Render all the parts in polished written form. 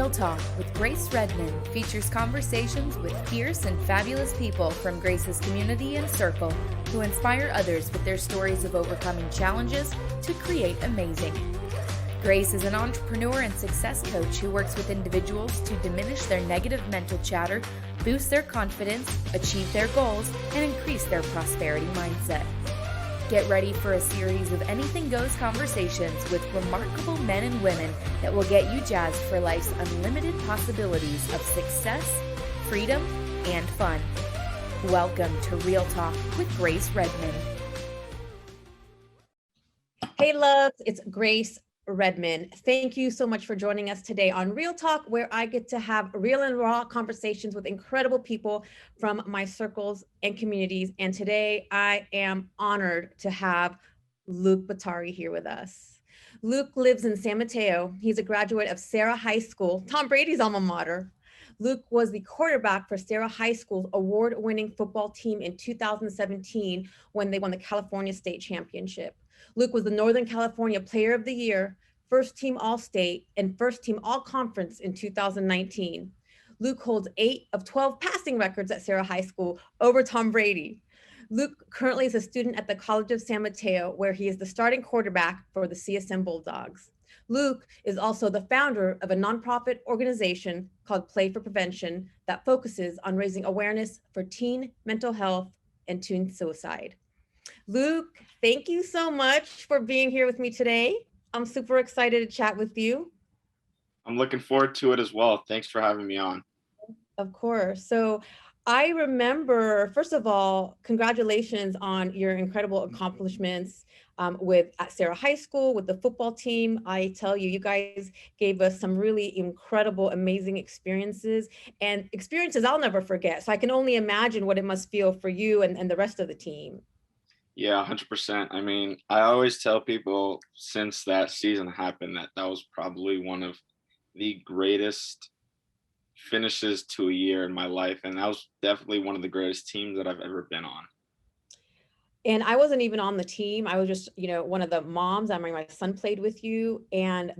Real Talk with Grace Redman features conversations with fierce and fabulous people from Grace's community and circle who inspire others with their stories of overcoming challenges to create amazing. Grace is an entrepreneur and success coach who works with individuals to diminish their negative mental chatter, boost their confidence, achieve their goals, and increase their prosperity mindset. Get ready for a series of anything goes conversations with remarkable men and women that will get you jazzed for life's unlimited possibilities of success, freedom, and fun. Welcome to Real Talk with Grace Redman. Hey loves, it's Grace Redman. Thank you so much for joining us today on Real Talk, where I get to have real and raw conversations with incredible people from my circles and communities. And today I am honored to have Luke Bottari here with us. Luke lives in San Mateo. He's a graduate of Sarah High School, Tom Brady's alma mater. Luke was the quarterback for Sarah High School's award-winning football team in 2017 when they won the California State Championship. Luke was the Northern California Player of the Year, First Team All-State, and First Team All-Conference in 2019. Luke holds 8 of 12 passing records at Sarah High School over Tom Brady. Luke currently is a student at the College of San Mateo, where he is the starting quarterback for the CSM Bulldogs. Luke is also the founder of a nonprofit organization called Play for Prevention that focuses on raising awareness for teen mental health and teen suicide. Luke, thank you so much for being here with me today. I'm super excited to chat with you. I'm looking forward to it as well. Thanks for having me on. Of course. So I remember, first of all, congratulations on your incredible accomplishments at Sarah High School with the football team. I tell you, you guys gave us some really incredible, amazing experiences and experiences I'll never forget. So I can only imagine what it must feel for you and the rest of the team. Yeah, 100%. I mean, I always tell people since that season happened that was probably one of the greatest finishes to a year in my life. And that was definitely one of the greatest teams that I've ever been on. And I wasn't even on the team. I was just, one of the moms. I mean, my son played with you, and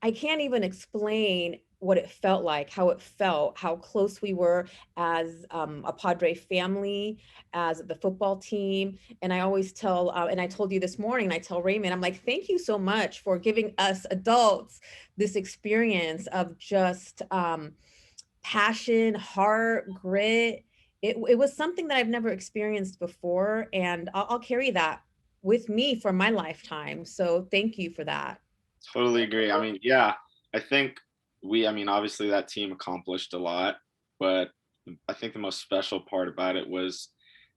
I can't even explain what it felt like, how it felt, how close we were as a Padre family, as the football team. And I always tell, and I told you this morning, and I tell Raymond, I'm like, thank you so much for giving us adults this experience of just passion, heart, grit. It was something that I've never experienced before, and I'll carry that with me for my lifetime. So thank you for that. Totally agree. I mean, yeah, I think obviously that team accomplished a lot, but I think the most special part about it was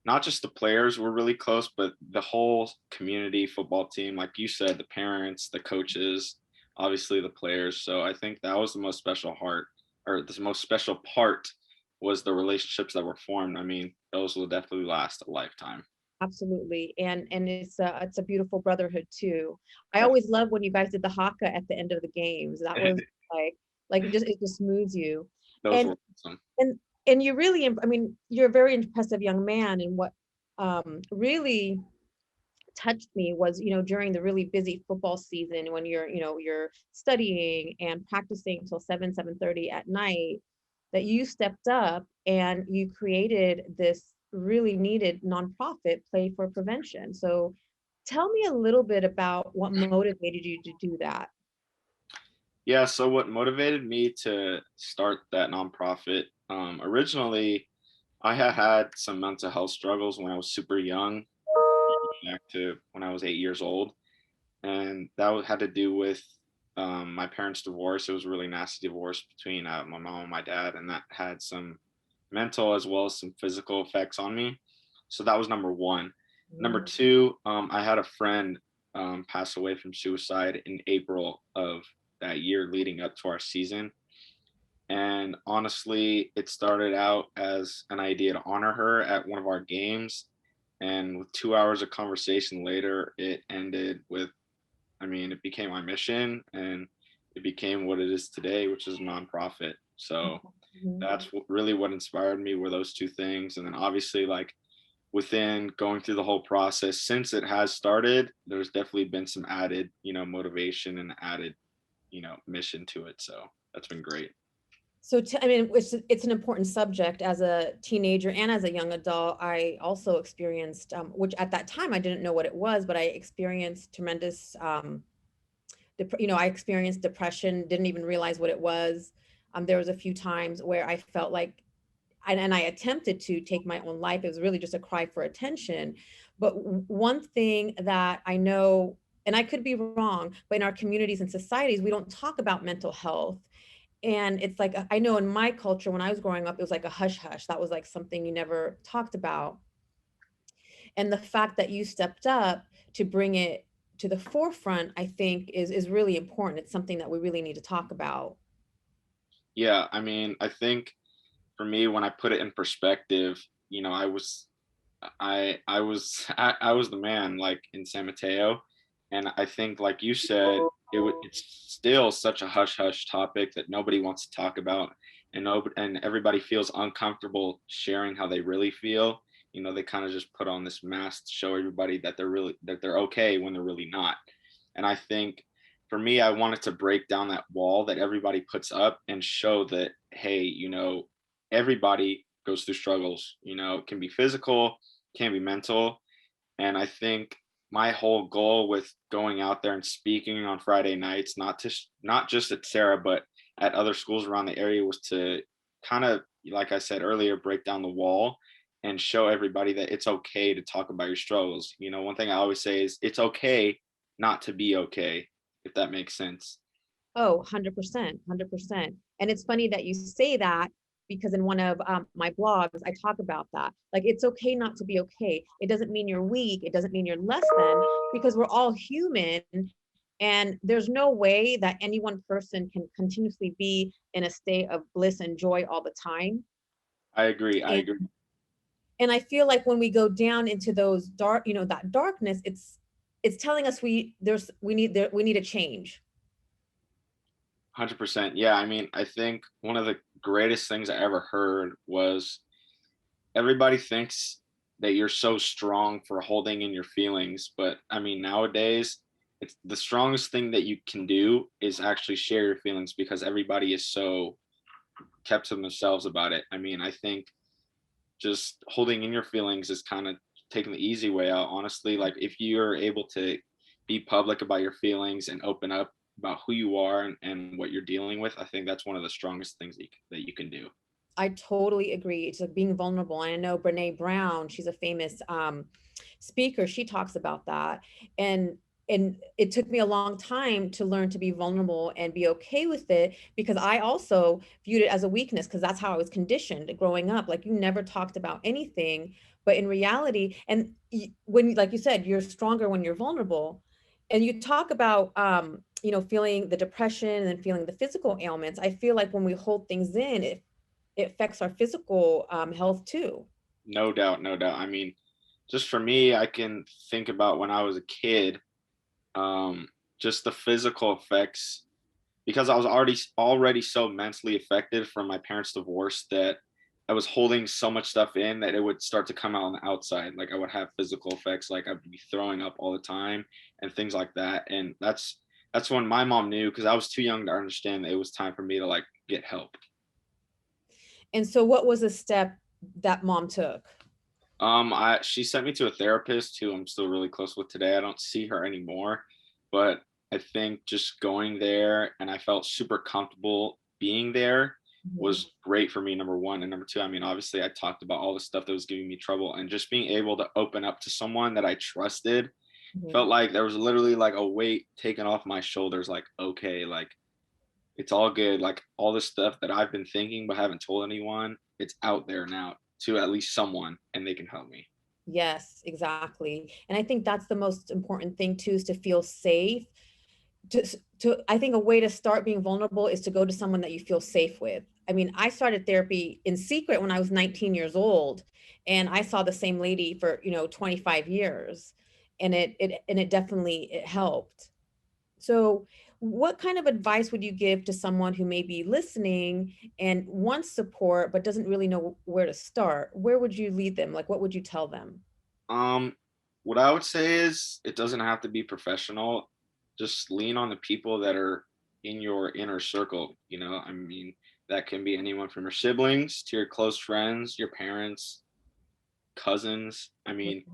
not just the players were really close, but the whole community football team, like you said, the parents, the coaches, obviously the players. So I think that was the most special part was the relationships that were formed. I mean, those will definitely last a lifetime. Absolutely. And it's a beautiful brotherhood too. I always love when you guys did the haka at the end of the games. That was like it just moves you. Those were awesome. And you really, I mean, you're a very impressive young man. And what really touched me was, during the really busy football season when you're studying and practicing till 7:30 at night, that you stepped up and you created this really needed nonprofit, Play for Prevention. So tell me a little bit about what motivated you to do that. Yeah, so what motivated me to start that nonprofit, originally I had some mental health struggles when I was super young, back to when I was 8 years old. And that had to do with my parents' divorce. It was a really nasty divorce between my mom and my dad, and that had some mental as well as some physical effects on me. So that was number one. Number two, I had a friend pass away from suicide in April of that year leading up to our season. And honestly, it started out as an idea to honor her at one of our games. And with 2 hours of conversation later, it ended with, it became my mission, and it became what it is today, which is a nonprofit. So that's really what inspired me, were those two things. And then obviously, like, within going through the whole process, since it has started, there's definitely been some added, motivation and added, mission to it. So that's been great. So, I mean, it's an important subject. As a teenager and as a young adult, I also experienced, which at that time I didn't know what it was, but I experienced tremendous, I experienced depression, didn't even realize what it was. There was a few times where I felt like, and I attempted to take my own life. It was really just a cry for attention. But one thing that I know, and I could be wrong, but in our communities and societies, we don't talk about mental health. And it's like, I know in my culture, when I was growing up, it was like a hush hush. That was like something you never talked about. And the fact that you stepped up to bring it to the forefront, I think is really important. It's something that we really need to talk about. Yeah, I mean, I think for me, when I put it in perspective, you know, I was the man like in San Mateo, and I think like you said, it's still such a hush hush topic that nobody wants to talk about, and and everybody feels uncomfortable sharing how they really feel. You know, they kind of just put on this mask to show everybody that they're okay when they're really not. And I think for me, I wanted to break down that wall that everybody puts up and show that, hey, you know, everybody goes through struggles. You know, it can be physical, can be mental. And I think my whole goal with going out there and speaking on Friday nights, not just at Sarah, but at other schools around the area, was to kind of, like I said earlier, break down the wall and show everybody that it's okay to talk about your struggles. You know, one thing I always say is it's okay not to be okay, if that makes sense. Oh, 100%, 100%. And it's funny that you say that because in one of my blogs, I talk about that. Like, it's okay not to be okay. It doesn't mean you're weak. It doesn't mean you're less than, because we're all human. And there's no way that any one person can continuously be in a state of bliss and joy all the time. I agree. I And, agree. and I feel like when we go down into those dark, that darkness, it's telling us we need a change. 100%. Yeah. I mean, I think one of the greatest things I ever heard was everybody thinks that you're so strong for holding in your feelings. But I mean, nowadays, it's the strongest thing that you can do is actually share your feelings because everybody is so kept to themselves about it. I mean, I think just holding in your feelings is kind of taking the easy way out, honestly. Like, if you're able to be public about your feelings and open up about who you are and what you're dealing with, I think that's one of the strongest things that you can do. I totally agree. It's like being vulnerable. And I know Brene Brown, she's a famous speaker. She talks about that. And it took me a long time to learn to be vulnerable and be okay with it, because I also viewed it as a weakness, because that's how I was conditioned growing up. Like, you never talked about anything, but in reality, and when, like you said, you're stronger when you're vulnerable. And you talk about feeling the depression and then feeling the physical ailments. I feel like when we hold things in, it affects our physical health too. No doubt, no doubt. I mean, just for me, I can think about when I was a kid, just the physical effects, because I was already so mentally affected from my parents' divorce, that I was holding so much stuff in that it would start to come out on the outside. Like, I would have physical effects, like I'd be throwing up all the time and things like that. And that's when my mom knew, because I was too young to understand that it was time for me to like get help. And so what was a step that mom took? She sent me to a therapist who I'm still really close with today. I don't see her anymore, but I think just going there, and I felt super comfortable being there, Mhm, was great for me, number one. And number two, I mean, obviously I talked about all the stuff that was giving me trouble, and just being able to open up to someone that I trusted mhm. felt like there was literally like a weight taken off my shoulders. Like, okay, like it's all good. Like, all this stuff that I've been thinking but haven't told anyone, it's out there now to at least someone, and they can help me. Yes, exactly. And I think that's the most important thing too, is to feel safe. I think a way to start being vulnerable is to go to someone that you feel safe with. I mean, I started therapy in secret when I was 19 years old, and I saw the same lady for 25 years, and it definitely it helped. So, what kind of advice would you give to someone who may be listening and wants support but doesn't really know where to start? Where would you lead them? Like, what would you tell them? Um, what I would say is it doesn't have to be professional. Just lean on the people that are in your inner circle. I mean, that can be anyone from your siblings to your close friends, your parents, cousins. I mean,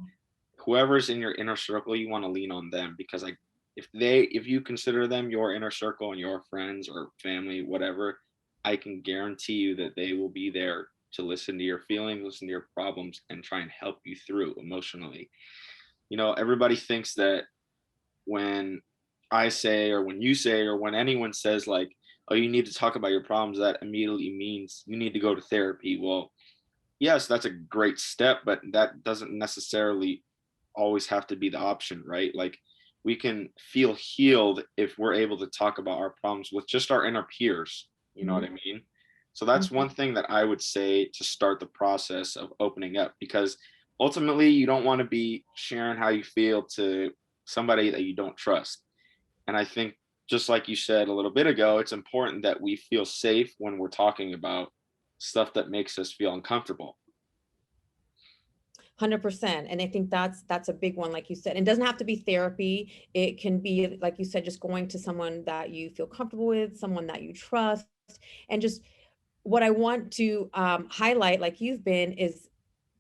whoever's in your inner circle, you want to lean on them, because like if you consider them your inner circle and your friends or family, whatever, I can guarantee you that they will be there to listen to your feelings, listen to your problems, and try and help you through emotionally. Everybody thinks that when I say, or when you say, or when anyone says like, oh, you need to talk about your problems, that immediately means you need to go to therapy. Well, yes, that's a great step, but that doesn't necessarily always have to be the option, right? Like, we can feel healed if we're able to talk about our problems with just our inner peers. You know what I mean? So that's one thing that I would say to start the process of opening up, because ultimately you don't want to be sharing how you feel to somebody that you don't trust. And I think, just like you said a little bit ago, it's important that we feel safe when we're talking about stuff that makes us feel uncomfortable. 100%. And I think that's a big one, like you said. It doesn't have to be therapy. It can be, like you said, just going to someone that you feel comfortable with, someone that you trust. And just what I want to highlight, like you've been, is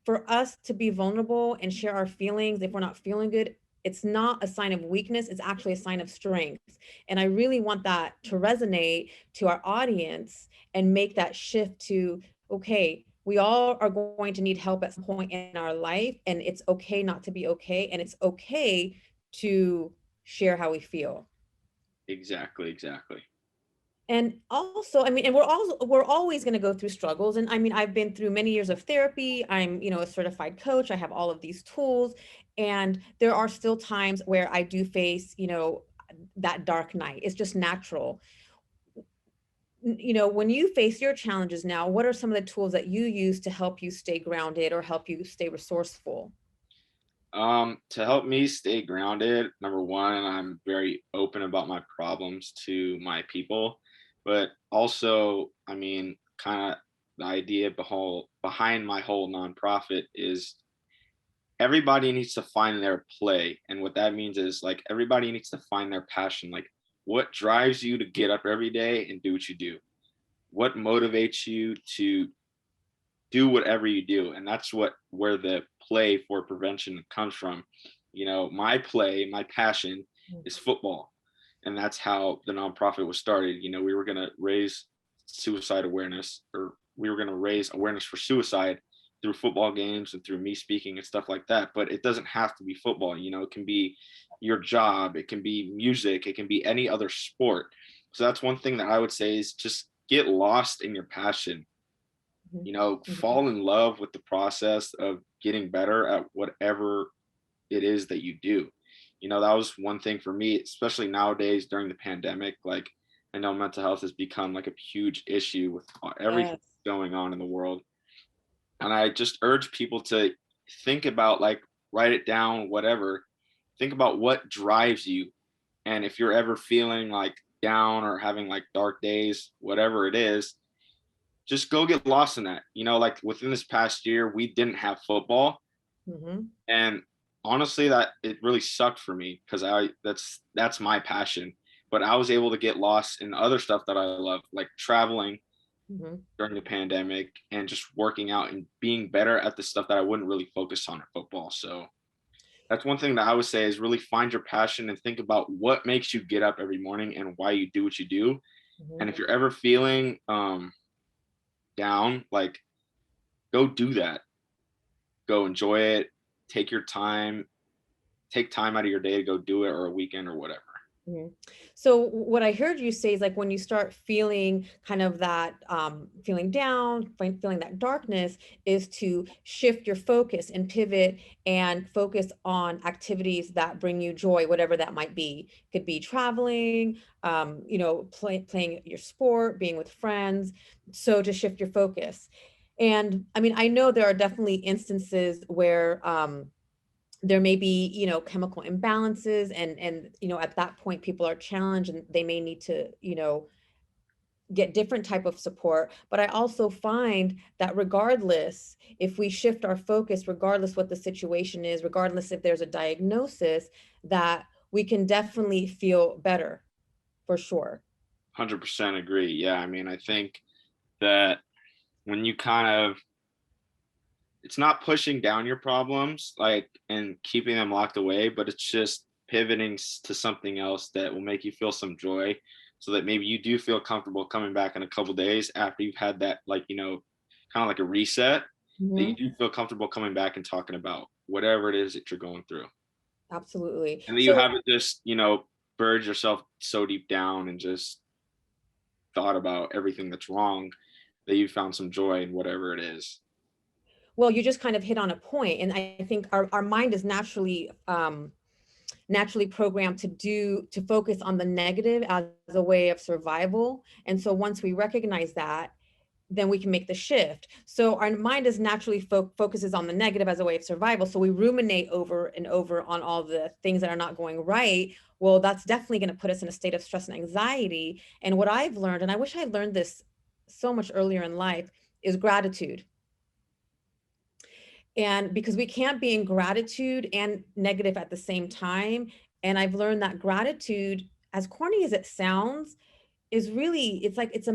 for us to be vulnerable and share our feelings. If we're not feeling good, it's not a sign of weakness, it's actually a sign of strength. And I really want that to resonate to our audience and make that shift to, okay, we all are going to need help at some point in our life, and it's okay not to be okay, and it's okay to share how we feel. Exactly, exactly. And also, I mean, and we're always going to go through struggles. And I mean, I've been through many years of therapy. I'm, a certified coach. I have all of these tools. And there are still times where I do face, that dark night. It's just natural. When you face your challenges now, what are some of the tools that you use to help you stay grounded or help you stay resourceful? To help me stay grounded, number one, I'm very open about my problems to my people, but also, I mean, kind of the idea behind my whole nonprofit is everybody needs to find their play. And what that means is, like, everybody needs to find their passion. Like, what drives you to get up every day and do what you do? What motivates you to do whatever you do? And that's where the play for prevention comes from. My play, my passion is football. And that's how the nonprofit was started. We were going to raise suicide awareness, or we were going to raise awareness for suicide through football games and through me speaking and stuff like that. But it doesn't have to be football. It can be your job, it can be music, it can be any other sport. So that's one thing that I would say, is just get lost in your passion. Fall in love with the process of getting better at whatever it is that you do. That was one thing for me, especially nowadays during the pandemic. Like, I know mental health has become like a huge issue with everything Yes. going on in the world. And I just urge people to think about, like, write it down, whatever. Think about what drives you. And if you're ever feeling like down or having like dark days, whatever it is, just go get lost in that. Like, within this past year, we didn't have football. Mm-hmm. And honestly, that it really sucked for me, because that's my passion. But I was able to get lost in other stuff that I love, like traveling Mm-hmm. during the pandemic, and just working out and being better at the stuff that I wouldn't really focus on in football. So that's one thing that I would say, is really find your passion and think about what makes you get up every morning and why you do what you do. Mm-hmm. And if you're ever feeling down, like, go do that. Go enjoy it. Take your time. Take time out of your day to go do it, or a weekend or whatever. Mhm. So what I heard you say is, like, when you start feeling kind of that feeling down, feeling that darkness, is to shift your focus and pivot and focus on activities that bring you joy, whatever that might be. Could be traveling, playing your sport, being with friends. So to shift your focus. And I mean, I know there are definitely instances where there may be, chemical imbalances, and at that point people are challenged and they may need to, get different type of support. But I also find that regardless, if we shift our focus, regardless what the situation is, regardless if there's a diagnosis, that we can definitely feel better, for sure. 100% agree. Yeah, I mean, I think that when you kind of, it's not pushing down your problems like and keeping them locked away, but it's just pivoting to something else that will make you feel some joy, so that maybe you do feel comfortable coming back in a couple days after you've had that, like, kind of like a reset, that you Mhm. do feel comfortable coming back and talking about whatever it is that you're going through, Absolutely. and that you So haven't just buried yourself so deep down and just thought about everything that's wrong, that you found some joy in whatever it is. well, you just kind of hit on a point, and I think our mind is naturally programmed to focus on the negative as a way of survival. And so once we recognize that, then we can make the shift. So our mind is naturally focuses on the negative as a way of survival. So we ruminate over and over on all the things that are not going right. Well, that's definitely going to put us in a state of stress and anxiety. And what I've learned, and I wish I learned this so much earlier in life, is gratitude. And because we can't be in gratitude and negative at the same time. And I've learned that gratitude, as corny as it sounds, is really, it's like a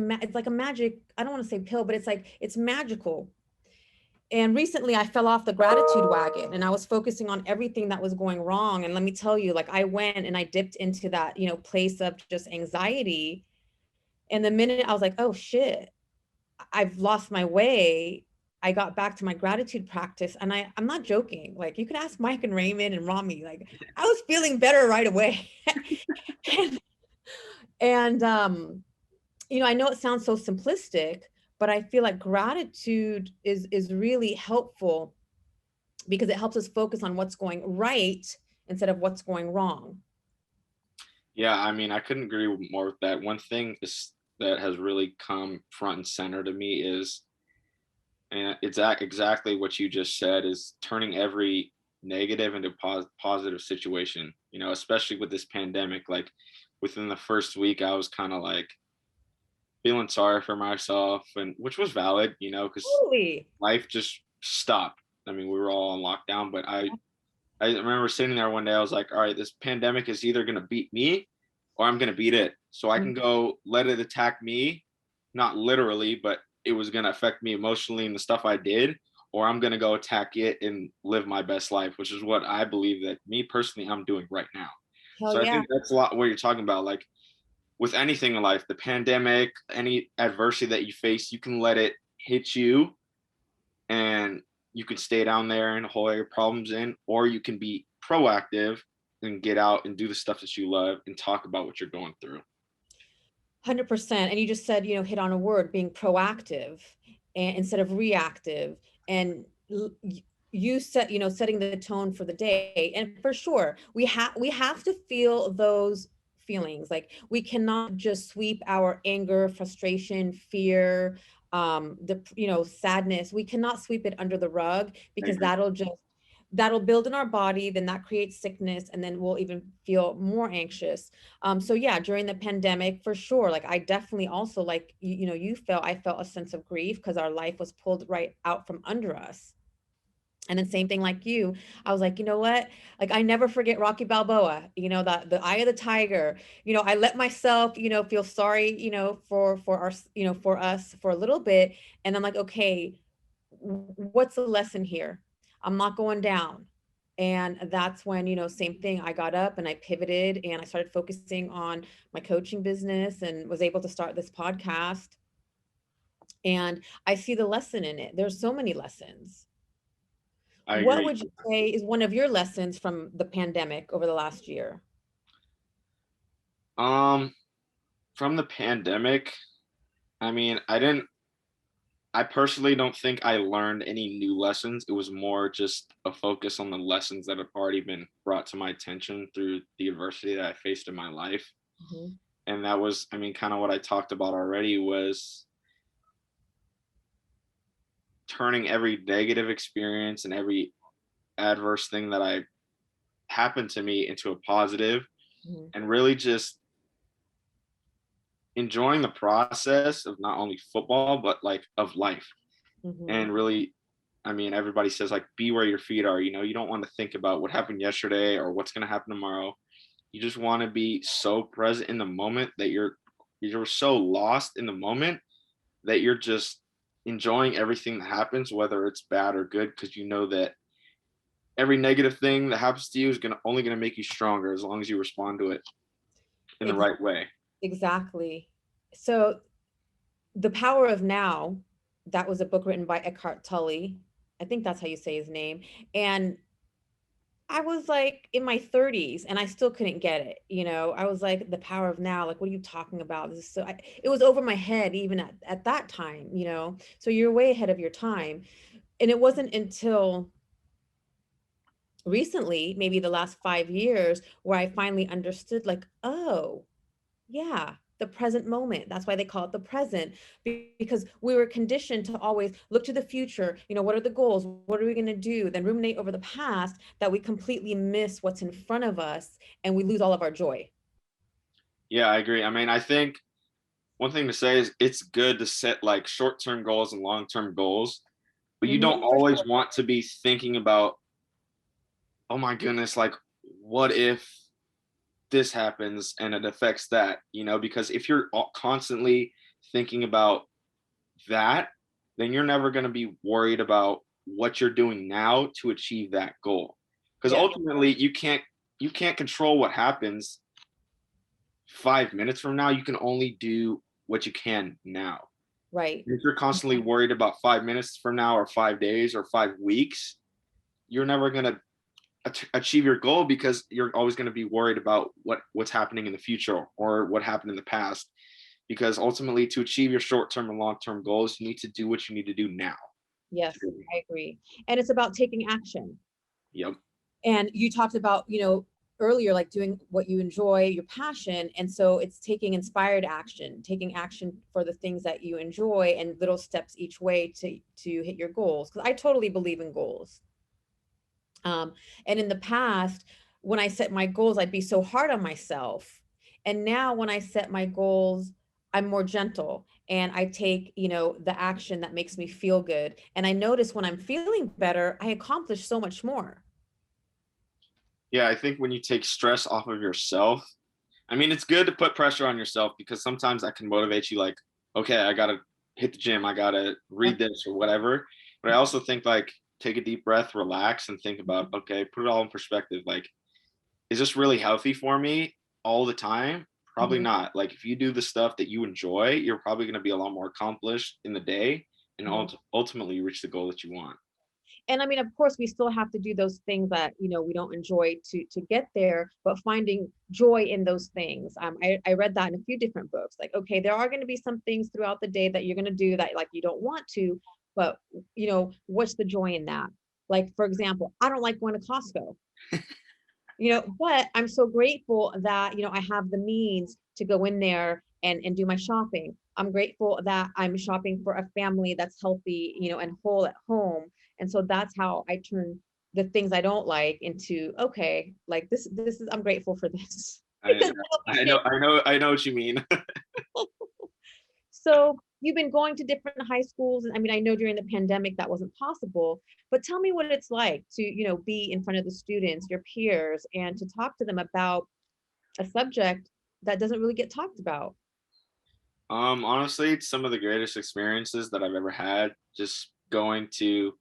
magic, I don't want to say pill, but it's magical. And recently I fell off the gratitude wagon and I was focusing on everything that was going wrong. And let me tell you, like, I went and I dipped into that, place of just anxiety. And the minute I was like, oh shit, I've lost my way, I got back to my gratitude practice. And I'm not joking. Like, you could ask Mike and Raymond and Rami, like, I was feeling better right away. and I know it sounds so simplistic, but I feel like gratitude is really helpful because it helps us focus on what's going right instead of what's going wrong. Yeah, I mean, I couldn't agree more with that. One thing is that has really come front and center to me is, and it's exactly what you just said, is turning every negative into positive situation. Especially with this pandemic. Like within the first week, I was kind of like feeling sorry for myself, and which was valid, because Totally. life just stopped. I mean, we were all on lockdown, but I remember sitting there one day, I was like, all right, this pandemic is either going to beat me or I'm going to beat it. So I can go let it attack me, not literally, but it was going to affect me emotionally and the stuff I did, or I'm going to go attack it and live my best life, which is what I believe that me personally, I'm doing right now. Hell So I yeah. think that's a lot what you're talking about. Like with anything in life, the pandemic, any adversity that you face, you can let it hit you and you can stay down there and hold your problems in, or you can be proactive and get out and do the stuff that you love and talk about what you're going through. 100%. And you just said, hit on a word, being proactive and instead of reactive. And you set, setting the tone for the day. And for sure, we have to feel those feelings. Like, we cannot just sweep our anger, frustration, fear, sadness. We cannot sweep it under the rug, I because agree. that'll build in our body, then that creates sickness, and then we'll even feel more anxious. So yeah, during the pandemic, for sure, like, I definitely also, like, I felt a sense of grief because our life was pulled right out from under us. And then same thing like you, I was like, you know what? Like, I never forget Rocky Balboa, the eye of the tiger. I let myself, feel sorry, for our, for us for a little bit. And I'm like, okay, what's the lesson here? I'm not going down. And that's when, same thing. I got up and I pivoted and I started focusing on my coaching business and was able to start this podcast. And I see the lesson in it. There's so many lessons. I What agree. would you say is one of your lessons from the pandemic over the last year? Um, from the pandemic, I mean, I personally don't think I learned any new lessons. It was more just a focus on the lessons that have already been brought to my attention through the adversity that I faced in my life. Mhm. And that was, I mean, kind of what I talked about already, was turning every negative experience and every adverse thing that I happened to me into a positive, Mhm. and really just enjoying the process of not only football but like of life. Mhm. And really, I mean, everybody says like be where your feet are. You don't want to think about what happened yesterday or what's going to happen tomorrow. You just want to be so present in the moment that you're you're so lost in the moment that you're just enjoying everything that happens, whether it's bad or good, because you know that every negative thing that happens to you is only gonna make you stronger as long as you respond to it in the Ex- right way. exactly. So The Power of Now, that was a book written by Eckhart Tolle. I think that's how you say his name. And I was like in my 30s and I still couldn't get it. I was like, the power of now, like, what are you talking about? This is it was over my head even at that time. So you're way ahead of your time. And it wasn't until recently, maybe the last 5 years, where I finally understood, like, oh, yeah, the present moment. That's why they call it the present, because we were conditioned to always look to the future. What are the goals? What are we going to do? Then ruminate over the past, that we completely miss what's in front of us and we lose all of our joy. Yeah, I agree. I mean, I think one thing to say is it's good to set like short-term goals and long-term goals, but you don't For always sure. want to be thinking about, oh my goodness, like what if this happens and it affects that, because if you're constantly thinking about that, then you're never going to be worried about what you're doing now to achieve that goal. Because Yeah, ultimately you can't control what happens 5 minutes from now. You can only do what you can now. right. If you're constantly worried about 5 minutes from now or 5 days or 5 weeks, you're never going to achieve your goal, because you're always going to be worried about what's happening in the future or what happened in the past, because ultimately to achieve your short-term and long-term goals, you need to do what you need to do now. Yes, I agree. And it's about taking action. Yep. And you talked about, earlier, like doing what you enjoy, your passion. And so it's taking inspired action, taking action for the things that you enjoy, and little steps each way to hit your goals. Because I totally believe in goals. And in the past, when I set my goals, I'd be so hard on myself. And now when I set my goals, I'm more gentle and I take, the action that makes me feel good. And I notice when I'm feeling better, I accomplish so much more. Yeah, I think when you take stress off of yourself, I mean, it's good to put pressure on yourself, because sometimes that can motivate you, like, okay, I gotta hit the gym, I gotta read this or whatever. But I also think, like, take a deep breath, relax, and think about, okay, put it all in perspective. Like, is this really healthy for me all the time? Probably Mhm, not. Like, if you do the stuff that you enjoy, you're probably going to be a lot more accomplished in the day, and mhm. ultimately reach the goal that you want. And I mean, of course, we still have to do those things that, we don't enjoy to get there, but finding joy in those things. I read that in a few different books. Like, okay, there are going to be some things throughout the day that you're going to do that, like, you don't want to, but what's the joy in that? Like, for example, I don't like going to Costco. But I'm so grateful that, I have the means to go in there and do my shopping. I'm grateful that I'm shopping for a family that's healthy, and whole at home. And so that's how I turn the things I don't like into, okay, like, this is, I'm grateful for this. I, Because I know, I know what you mean. so you've been going to different high schools, and I mean, I know during the pandemic that wasn't possible, but tell me what it's like to, be in front of the students, your peers, and to talk to them about a subject that doesn't really get talked about. Honestly, it's some of the greatest experiences that I've ever had. Just going to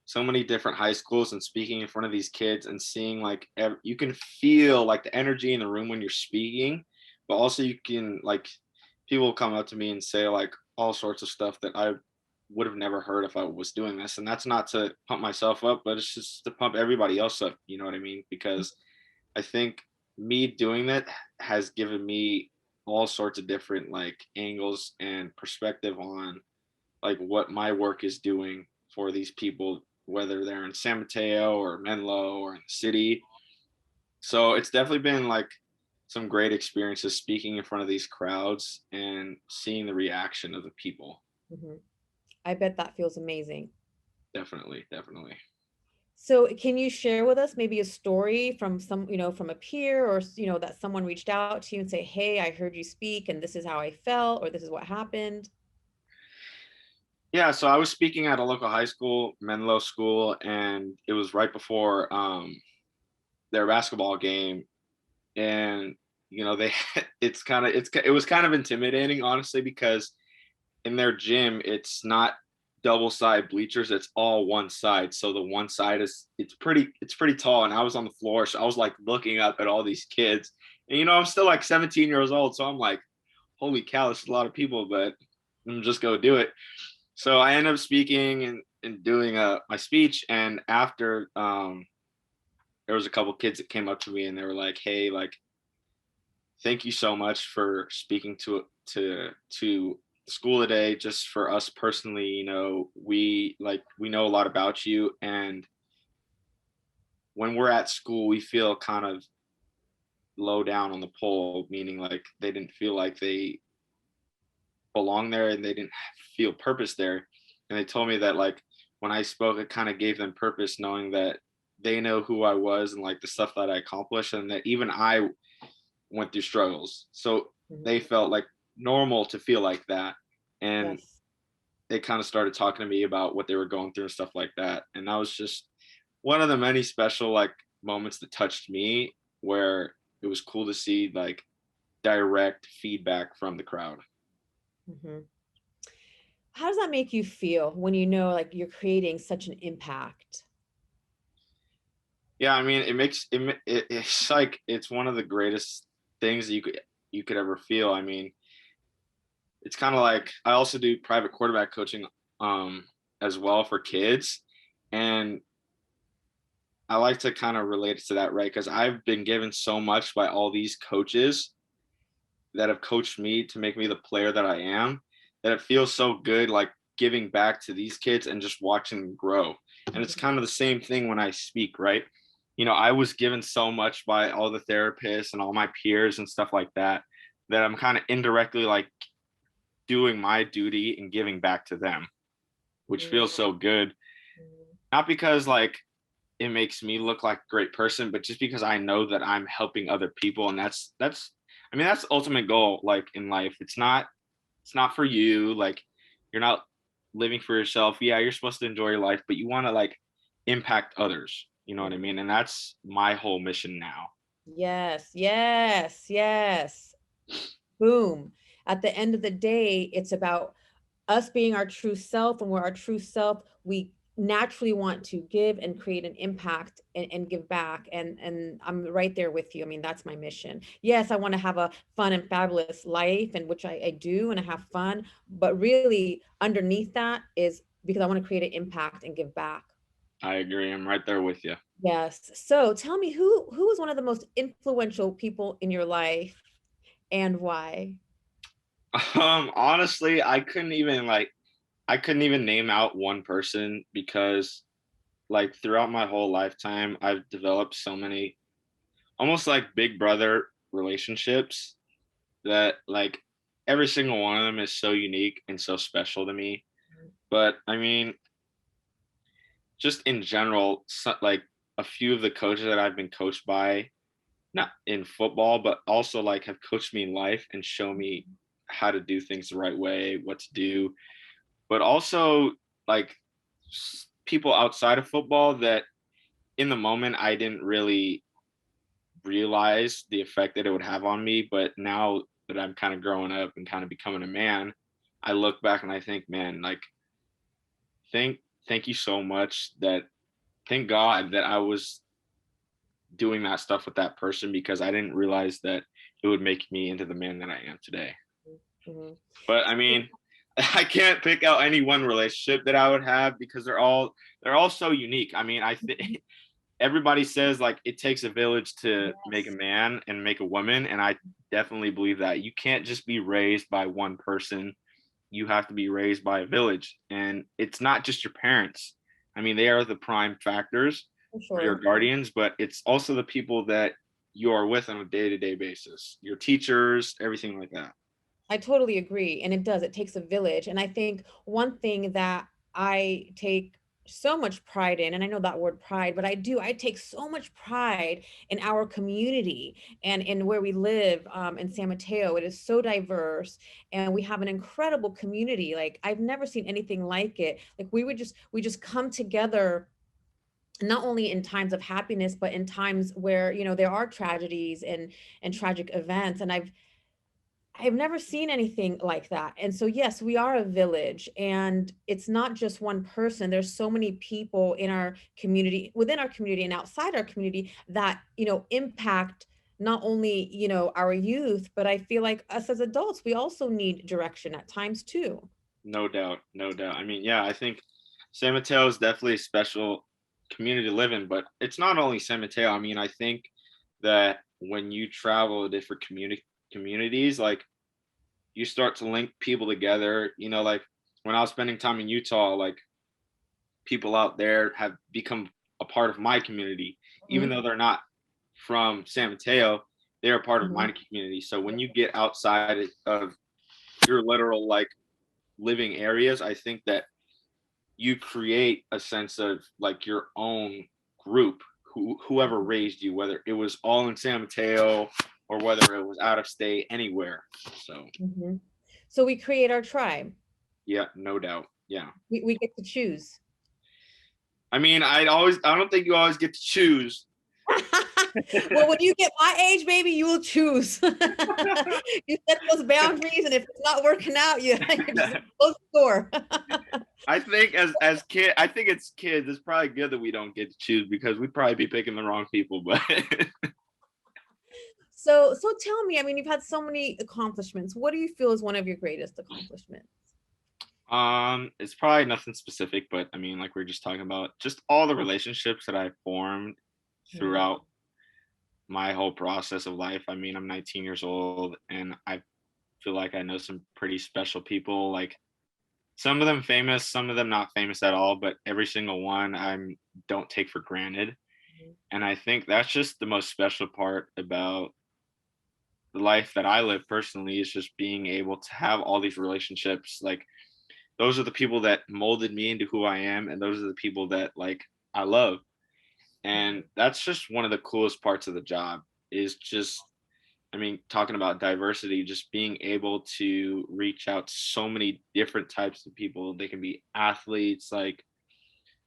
so many different high schools and speaking in front of these kids and seeing, like, you can feel like the energy in the room when you're speaking, but also you can, like, people come up to me and say like all sorts of stuff that I would have never heard if I was doing this. And that's not to pump myself up, but it's just to pump everybody else up. You know what I mean? Because I think me doing that has given me all sorts of different like angles and perspective on like what my work is doing for these people, whether they're in San Mateo or Menlo or in the city. So it's definitely been like some great experiences speaking in front of these crowds and seeing the reaction of the people. Mhm. I bet that feels amazing. Definitely, definitely. So can you share with us maybe a story from from a peer, or, that someone reached out to you and say, hey, I heard you speak and this is how I felt, or this is what happened? Yeah, so I was speaking at a local high school, Menlo School, and it was right before their basketball game. And they it was kind of intimidating, honestly, because in their gym it's not double side bleachers, it's all one side. So the one side it's pretty tall, and I was on the floor, so I was like looking up at all these kids, and I'm still like 17 years old, so I'm like, holy cow, this is a lot of people, but I'm just go do it. So I ended up speaking and doing my speech, and after there was a couple kids that came up to me and they were like, hey, like, thank you so much for speaking to school today. Just for us personally, we know a lot about you, and when we're at school we feel kind of low down on the pole, meaning like they didn't feel like they belong there and they didn't feel purpose there. And they told me that, like, when I spoke, it kind of gave them purpose, knowing that they know who I was and like the stuff that I accomplished, and that even I went through struggles. So they felt like normal to feel like that. And Yes. they kind of started talking to me about what they were going through and stuff like that. And that was just one of the many special like moments that touched me, where it was cool to see like direct feedback from the crowd. Mhm. How does that make you feel when you know like you're creating such an impact? Yeah, I mean, it's like it's one of the greatest things that you could ever feel. I mean, it's kind of like I also do private quarterback coaching as well for kids, and I like to kind of relate it to that, right? Because I've been given so much by all these coaches that have coached me to make me the player that I am, that it feels so good, like giving back to these kids and just watching them grow. And it's kind of the same thing when I speak, right? I was given so much by all the therapists and all my peers and stuff like that, that I'm kind of indirectly like doing my duty and giving back to them, which feels so good. Not because like it makes me look like a great person, but just because I know that I'm helping other people. And that's the ultimate goal, like in life. It's not for you. Like, you're not living for yourself. Yeah, you're supposed to enjoy your life, but you want to like impact others. You know what I mean? And that's my whole mission now. Yes, yes, yes. Boom. At the end of the day, it's about us being our true self. And we're our true self, we naturally want to give and create an impact and give back. And I'm right there with you. I mean, that's my mission. Yes, I want to have a fun and fabulous life, and which I do, and I have fun. But really, underneath that is because I want to create an impact and give back. I agree. I'm right there with you. Yes. So tell me, who was one of the most influential people in your life and why? Honestly, I couldn't even name out one person, because like throughout my whole lifetime, I've developed so many almost like big brother relationships, that like every single one of them is so unique and so special to me. But I mean, just in general, like a few of the coaches that I've been coached by, not in football, but also like have coached me in life and show me how to do things the right way, what to do. But also like people outside of football that in the moment I didn't really realize the effect that it would have on me. But now that I'm kind of growing up and kind of becoming a man, I look back and I think, man, like, thank thank you so much, that thank God that I was doing that stuff with that person, because I didn't realize that it would make me into the man that I am today. Mhm. But I mean, I can't pick out any one relationship that I would have, because they're all so unique. I mean, I think everybody says like it takes a village to make a Yes. man and make a woman, and I definitely believe that. You can't just be raised by one person. You have to be raised by a village, and it's not just your parents. I mean, they are the prime factors For or your sure. guardians, but it's also the people that you are with on a day-to-day basis, your teachers, everything like that. I totally agree. And it does, it takes a village. And I think one thing that I take so much pride in, and I know that word pride, but I take so much pride in our community and in where we live in San Mateo. It is so diverse, and we have an incredible community. Like, I've never seen anything like it. Like, we just come together not only in times of happiness, but in times where, there are tragedies and tragic events. And I've never seen anything like that. And so, yes, we are a village, and it's not just one person. There's so many people in our community, within our community and outside our community, that, impact not only, our youth, but I feel like us as adults, we also need direction at times too. No doubt, no doubt. I mean, yeah, I think San Mateo is definitely a special community to live in, but it's not only San Mateo. I mean, I think that when you travel to different communities, like you start to link people together. Like when I was spending time in Utah, like people out there have become a part of my community, even Mhm, though they're not from San Mateo, they're a part of mhm. my community. So when you get outside of your literal like living areas, I think that you create a sense of like your own group, whoever raised you, whether it was all in San Mateo or whether it was out of state, anywhere. So Mhm. So we create our tribe. yeah, no doubt. Yeah. We get to choose. I mean, I don't think you always get to choose. Well, when you get my age, baby, you will choose. You set those boundaries, and if it's not working out, you just close the door. I think I think it's kids, it's probably good that we don't get to choose because we'd probably be picking the wrong people, but So tell me, I mean, you've had so many accomplishments. What do you feel is one of your greatest accomplishments? it's probably nothing specific, but I mean, like we are just talking about, just all the relationships that I formed Mm, throughout my whole process of life. I mean, I'm 19 years old and I feel like I know some pretty special people, like some of them famous, some of them not famous at all, but every single one I don't take for granted. mhm. And I think that's just the most special part about the life that I live personally, is just being able to have all these relationships. Like those are the people that molded me into who I am, and those are the people that like I love. And that's just one of the coolest parts of the job, is just, I mean, talking about diversity, just being able to reach out to so many different types of people. They can be athletes, like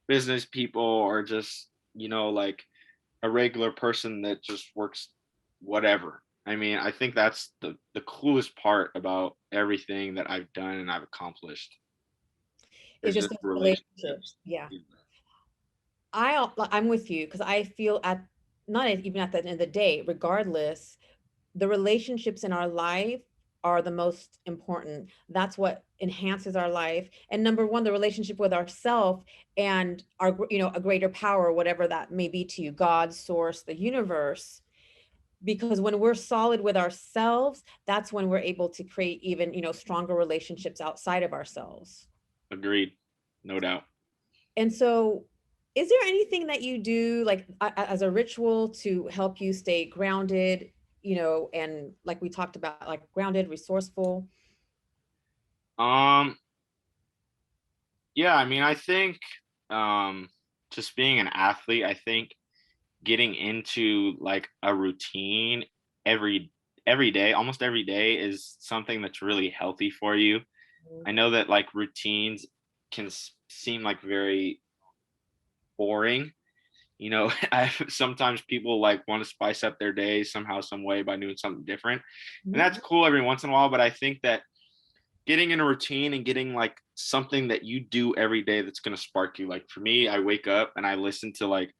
business people, or just, like a regular person that just works whatever. I mean, I think that's the coolest part about everything that I've done and I've accomplished, It's is just just those relationships. relationships. Yeah. I'm with you because I feel not even at the end of the day, regardless, the relationships in our life are the most important. That's what enhances our life. And number one, the relationship with ourself and a greater power, whatever that may be to you, God, source, the universe. Because when we're solid with ourselves, that's when we're able to create even, stronger relationships outside of ourselves. Agreed. No doubt. And so, is there anything that you do like as a ritual to help you stay grounded, and like we talked about, like grounded, resourceful? Um, yeah, I mean, I think just being an athlete, I think getting into like a routine every every day, almost every day, is something that's really healthy for you. Mhm. I know that like routines can seem like very boring. I sometimes people like want to spice up their day somehow, some way, by doing something different. And Mhm. that's cool every once in a while, but I think that getting in a routine and getting like something that you do every day that's going to spark you. Like for me, I wake up and I listen to like,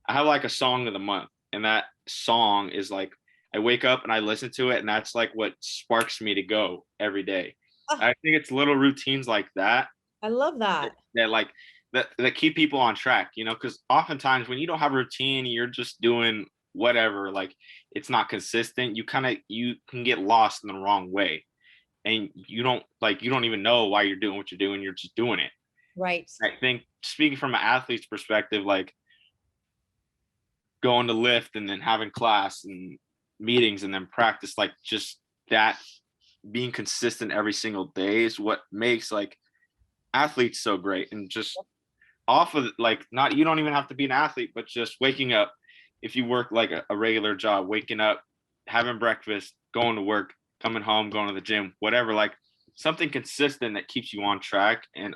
I have like a song of the month, and that song is like, I wake up and I listen to it, and that's like what sparks me to go every day. I Ah, think it's little routines like that I love that, that. that like that keep people on track, because oftentimes when you don't have a routine, you're just doing whatever, like it's not consistent. You can get lost in the wrong way, and you don't even know why you're doing what you're doing. You're just doing it. Right. I think speaking from an athlete's perspective, like going to lift and then having class and meetings and then practice, like just that, being consistent every single day is what makes like athletes so great. And just off of like, not, you don't even have to be an athlete, but just waking up, if you work like a regular job, waking up, having breakfast, going to work, coming home, going to the gym, whatever, like something consistent that keeps you on track and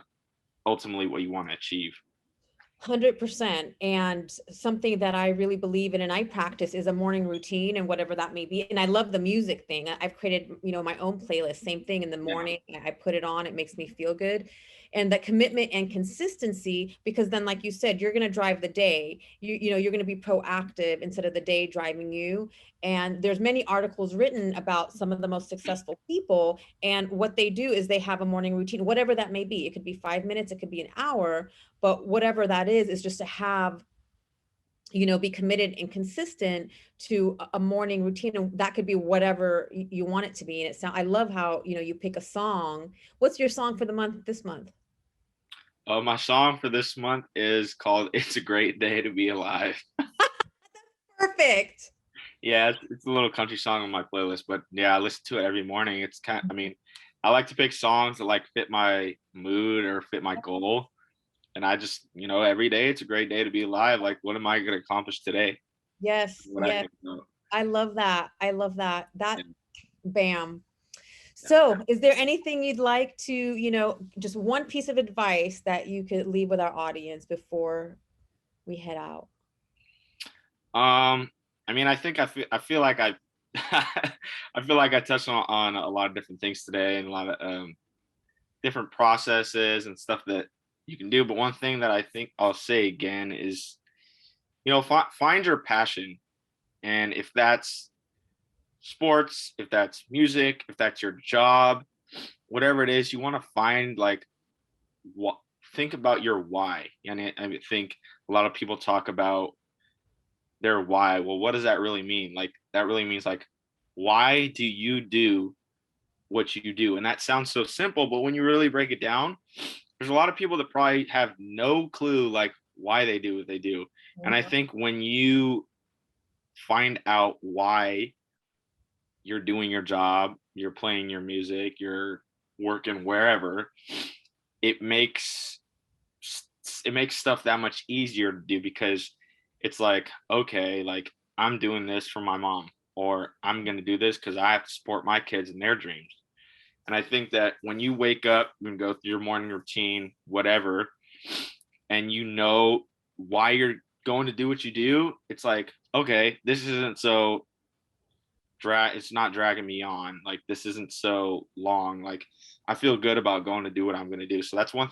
ultimately what you want to achieve. 100%. And something that I really believe in and I practice is a morning routine and whatever that may be. And I love the music thing. I've created, my own playlist, same thing in the Yeah. morning. I put it on, it makes me feel good. And that commitment and consistency, because then, like you said, you're going to drive the day. You're going to be proactive instead of the day driving you. And there's many articles written about some of the most successful people. And what they do is they have a morning routine, whatever that may be. It could be 5 minutes, it could be an hour, but whatever that is just to have, be committed and consistent to a morning routine. And that could be whatever you want it to be. And I love how, you pick a song. What's your song for the month this month? My song for this month is called "It's a Great Day to Be Alive." Perfect. Yeah, it's a little country song on my playlist, but yeah, I listen to it every morning. I like to pick songs that like fit my mood or fit my goal. And I just, every day it's a great day to be alive. Like, what am I going to accomplish today? Yes. What I Yes. think about. I love that. That, Yeah. bam. So is there anything you'd like to, just one piece of advice that you could leave with our audience before we head out? I think I feel like I I feel like I touched on a lot of different things today and a lot of different processes and stuff that you can do. But one thing that I think I'll say again is, find your passion. And if that's sports, if that's music, if that's your job, whatever it is, you want to find like what, think about your why. And I think a lot of people talk about their why. Well, what does that really mean? Like, that really means like, why do you do what you do? And that sounds so simple, but when you really break it down, there's a lot of people that probably have no clue like why they do what they do. And I think when you find out why you're doing your job, you're playing your music, you're working wherever, it makes stuff that much easier to do, because it's like, okay, like I'm doing this for my mom, or I'm going to do this because I have to support my kids and their dreams. And I think that when you wake up and go through your morning routine, whatever, and you know why you're going to do what you do, it's like, okay, this isn't so it's not dragging me on. Like, this isn't so long. Like, I feel good about going to do what I'm going to do. So that's one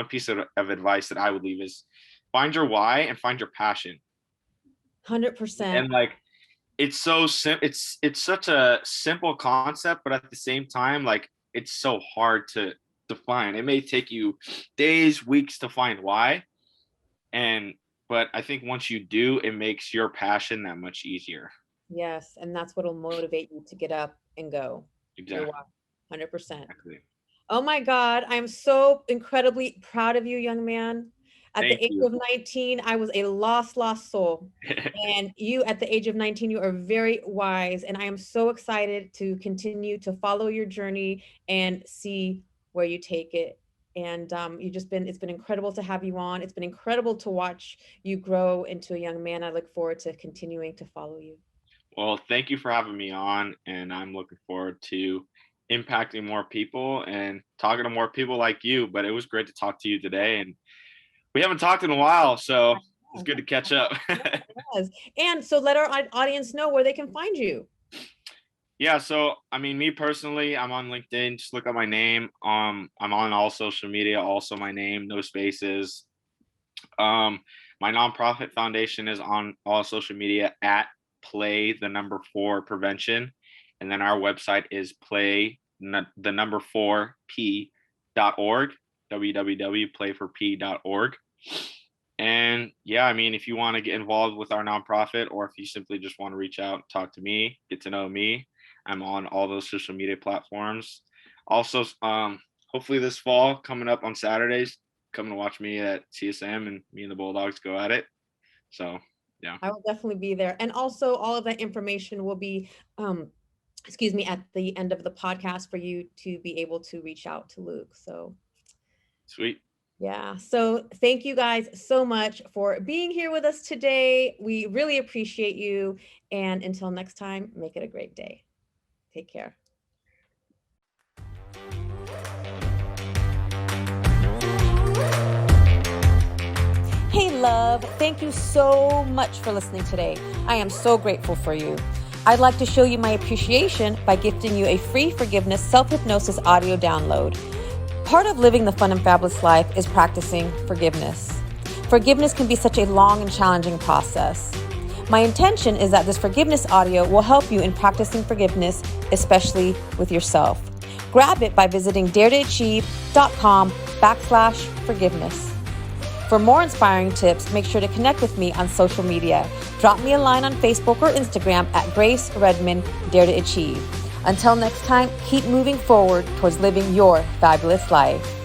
piece of advice that I would leave is find your why and find your passion. 100%. And like, it's so it's such a simple concept, but at the same time, like, it's so hard to define. It may take you days, weeks to find why. But I think once you do, it makes your passion that much easier. Yes. And that's what'll motivate you to get up and go. Exactly. 100%. Exactly. Oh my God. I'm so incredibly proud of you, young man. At the age of 19, I was a lost soul. And you at the age of 19, you are very wise. And I am so excited to continue to follow your journey and see where you take it. And it's been incredible to have you on. It's been incredible to watch you grow into a young man. I look forward to continuing to follow you. Well, thank you for having me on. And I'm looking forward to impacting more people and talking to more people like you. But it was great to talk to you today. And we haven't talked in a while, so it's good to catch up. Yes. And so let our audience know where they can find you. Yeah, so me personally, I'm on LinkedIn. Just look up my name. I'm on all social media, also my name, no spaces. My nonprofit foundation is on all social media at play4 prevention. And then our website is play4p.org. www.play4p.org. And yeah, if you want to get involved with our nonprofit, or if you simply just want to reach out, talk to me, get to know me, I'm on all those social media platforms. Also, hopefully this fall, coming up on Saturdays, come to watch me at CSM and me and the Bulldogs go at it. So yeah, I will definitely be there. And also all of that information will be at the end of the podcast for you to be able to reach out to Luke. So sweet. Yeah. So thank you guys so much for being here with us today. We really appreciate you. And until next time, make it a great day. Take care. Hey, love, thank you so much for listening today. I am so grateful for you. I'd like to show you my appreciation by gifting you a free forgiveness self-hypnosis audio download. Part of living the fun and fabulous life is practicing forgiveness. Forgiveness can be such a long and challenging process. My intention is that this forgiveness audio will help you in practicing forgiveness, especially with yourself. Grab it by visiting daretoachieve.com/forgiveness. For more inspiring tips, make sure to connect with me on social media. Drop me a line on Facebook or Instagram at Grace Redman Dare to Achieve. Until next time, keep moving forward towards living your fabulous life.